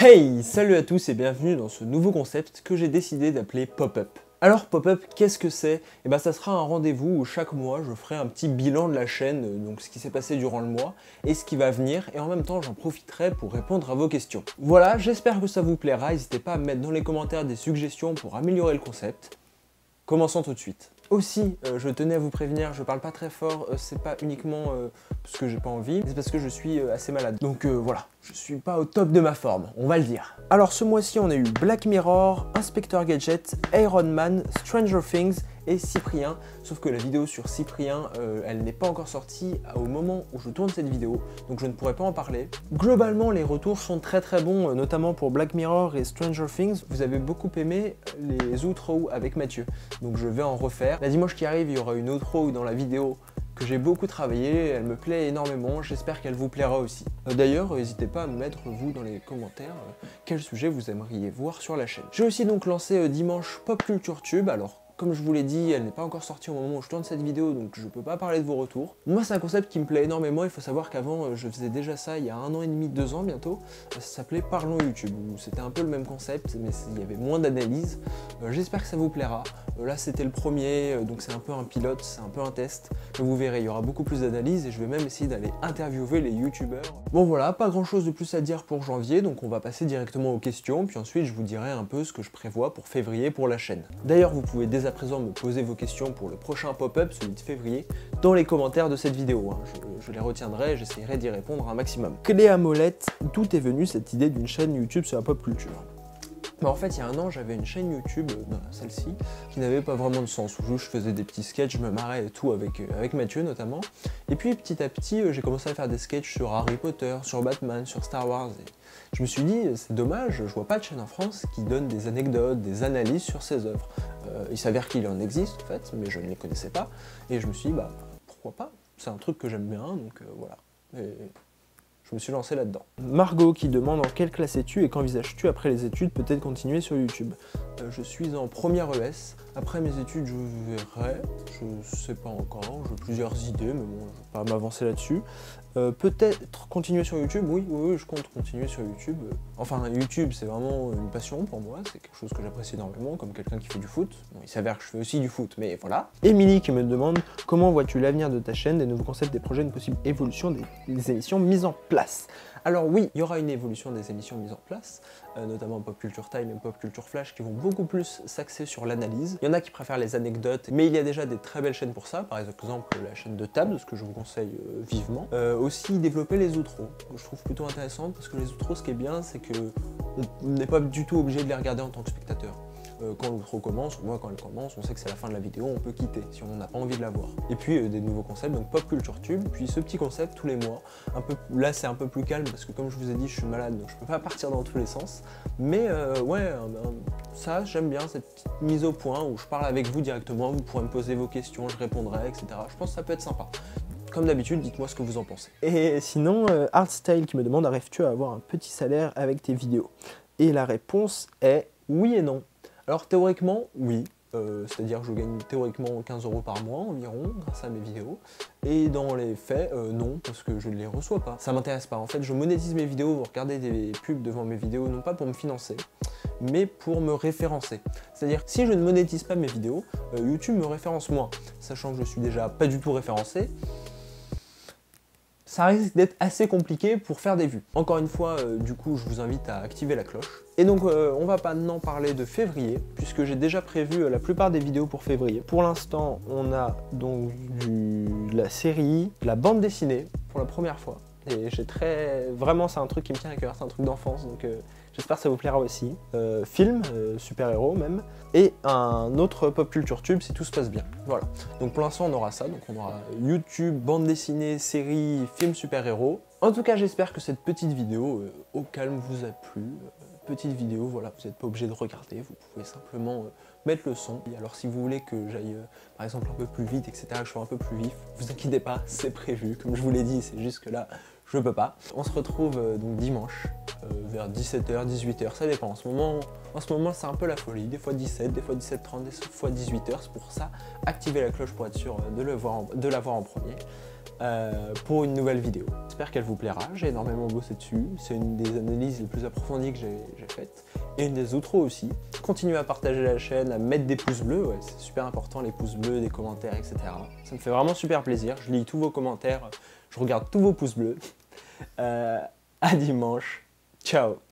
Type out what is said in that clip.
Hey, salut à tous et bienvenue dans ce nouveau concept que j'ai décidé d'appeler Pop-Up. Alors Pop-Up, qu'est-ce que c'est? Eh ben ça sera un rendez-vous où chaque mois je ferai un petit bilan de la chaîne, donc ce qui s'est passé durant le mois et ce qui va venir, et en même temps j'en profiterai pour répondre à vos questions. Voilà, j'espère que ça vous plaira, n'hésitez pas à me mettre dans les commentaires des suggestions pour améliorer le concept. Commençons tout de suite. Aussi, je tenais à vous prévenir, je parle pas très fort, c'est pas uniquement parce que j'ai pas envie, c'est parce que je suis assez malade. Donc voilà, je suis pas au top de ma forme, on va le dire. Alors ce mois-ci, on a eu Black Mirror, Inspector Gadget, Iron Man, Stranger Things et Cyprien, sauf que la vidéo sur Cyprien, elle n'est pas encore sortie au moment où je tourne cette vidéo, donc je ne pourrai pas en parler. Globalement, les retours sont très bons, notamment pour Black Mirror et Stranger Things. Vous avez beaucoup aimé les outros avec Mathieu, donc je vais en refaire. La dimanche qui arrive, il y aura une outro dans la vidéo que j'ai beaucoup travaillé, elle me plaît énormément, j'espère qu'elle vous plaira aussi. D'ailleurs, n'hésitez pas à me mettre, vous, dans les commentaires, quel sujet vous aimeriez voir sur la chaîne. J'ai aussi donc lancé dimanche Pop Culture Tube, alors comme je vous l'ai dit, elle n'est pas encore sortie au moment où je tourne cette vidéo, donc je peux pas parler de vos retours. Moi, c'est un concept qui me plaît énormément. Il faut savoir qu'avant, je faisais déjà ça il y a 1 an et demi, 2 ans bientôt. Ça s'appelait Parlons YouTube, où c'était un peu le même concept, mais il y avait moins d'analyse. J'espère que ça vous plaira. Là, c'était le premier, donc c'est un peu un pilote, c'est un peu un test. Mais vous verrez, il y aura beaucoup plus d'analyse et je vais même essayer d'aller interviewer les youtubeurs. Bon voilà, pas grand chose de plus à dire pour janvier, donc on va passer directement aux questions, puis ensuite je vous dirai un peu ce que je prévois pour février pour la chaîne. D'ailleurs, vous pouvez dès à présent me poser vos questions pour le prochain pop-up, celui de février, dans les commentaires de cette vidéo. Je les retiendrai et j'essaierai d'y répondre un maximum. Clé à molette, d'où est venue cette idée d'une chaîne YouTube sur la pop culture? En fait, il y a 1 an, j'avais une chaîne YouTube, celle-ci, qui n'avait pas vraiment de sens, où je faisais des petits sketchs, je me marrais et tout avec Mathieu notamment. Et puis petit à petit, j'ai commencé à faire des sketchs sur Harry Potter, sur Batman, sur Star Wars. Et je me suis dit, c'est dommage, je vois pas de chaîne en France qui donne des anecdotes, des analyses sur ses œuvres. Il s'avère qu'il en existe en fait, mais je ne les connaissais pas. Et je me suis dit, bah pourquoi pas, c'est un truc que j'aime bien, donc voilà. Et je me suis lancé là-dedans. Margot qui demande en quelle classe es-tu et qu'envisages-tu après les études, peut-être continuer sur YouTube? Je suis en première ES. Après mes études, je verrai. Je sais pas encore. J'ai plusieurs idées, mais bon, je vais pas m'avancer là-dessus. Peut-être continuer sur YouTube. Oui, je compte continuer sur YouTube. Enfin, YouTube, c'est vraiment une passion pour moi. C'est quelque chose que j'apprécie énormément, comme quelqu'un qui fait du foot. Bon, il s'avère que je fais aussi du foot, mais voilà. Émilie qui me demande comment vois-tu l'avenir de ta chaîne, des nouveaux concepts, des projets, une possible évolution des émissions mises en place? Alors oui, il y aura une évolution des émissions mises en place, notamment Pop Culture Time et Pop Culture Flash qui vont beaucoup plus s'axer sur l'analyse. Il y en a qui préfèrent les anecdotes, mais il y a déjà des très belles chaînes pour ça, par exemple la chaîne de Table, ce que je vous conseille vivement. Aussi développer les outros, que je trouve plutôt intéressant, parce que les outros, ce qui est bien, c'est qu'on n'est pas du tout obligé de les regarder en tant que spectateur. Quand l'outro commence, ou moi quand elle commence, on sait que c'est la fin de la vidéo, on peut quitter si on n'a pas envie de la voir. Et puis des nouveaux concepts, donc Pop Culture Tube, puis ce petit concept tous les mois. Là c'est un peu plus calme parce que comme je vous ai dit, je suis malade, donc je peux pas partir dans tous les sens. Mais ouais, ça j'aime bien, cette petite mise au point où je parle avec vous directement, vous pourrez me poser vos questions, je répondrai, etc. Je pense que ça peut être sympa. Comme d'habitude, dites-moi ce que vous en pensez. Et sinon, Artstyle qui me demande, arrives-tu à avoir un petit salaire avec tes vidéos? Et la réponse est oui et non. Alors théoriquement, oui, c'est-à-dire que je gagne théoriquement 15 € par mois environ grâce à mes vidéos. Et dans les faits, non, parce que je ne les reçois pas. Ça m'intéresse pas. En fait, je monétise mes vidéos, vous regardez des pubs devant mes vidéos, non pas pour me financer, mais pour me référencer. C'est-à-dire que si je ne monétise pas mes vidéos, YouTube me référence moins. Sachant que je suis déjà pas du tout référencé, ça risque d'être assez compliqué pour faire des vues. Encore une fois, du coup, je vous invite à activer la cloche. Et donc, on va maintenant parler de février, puisque j'ai déjà prévu la plupart des vidéos pour février. Pour l'instant, on a donc de la série, de la bande dessinée, pour la première fois. Et vraiment, c'est un truc qui me tient à cœur, c'est un truc d'enfance, donc j'espère que ça vous plaira aussi. Film, super-héros même, et un autre Pop Culture Tube si tout se passe bien. Voilà. Donc pour l'instant, on aura ça. Donc on aura YouTube, bande dessinée, série, film, super-héros. En tout cas, j'espère que cette petite vidéo au calme vous a plu. Petite vidéo, voilà, vous n'êtes pas obligé de regarder, vous pouvez simplement mettre le son. Et alors si vous voulez que j'aille par exemple un peu plus vite, etc., que je sois un peu plus vif, vous inquiétez pas, c'est prévu. Comme je vous l'ai dit, c'est juste que là, je peux pas. On se retrouve donc dimanche, vers 17h, 18h, ça dépend. En ce moment, c'est un peu la folie. Des fois 17, des fois 17h30, des fois 18h. C'est pour ça, activez la cloche pour être sûr de la voir en premier. pour une nouvelle vidéo. J'espère qu'elle vous plaira, j'ai énormément bossé dessus, c'est une des analyses les plus approfondies que j'ai faites, et une des outros aussi. Continuez à partager la chaîne, à mettre des pouces bleus, ouais, c'est super important les pouces bleus, des commentaires, etc. Ça me fait vraiment super plaisir, je lis tous vos commentaires, je regarde tous vos pouces bleus. À dimanche, ciao.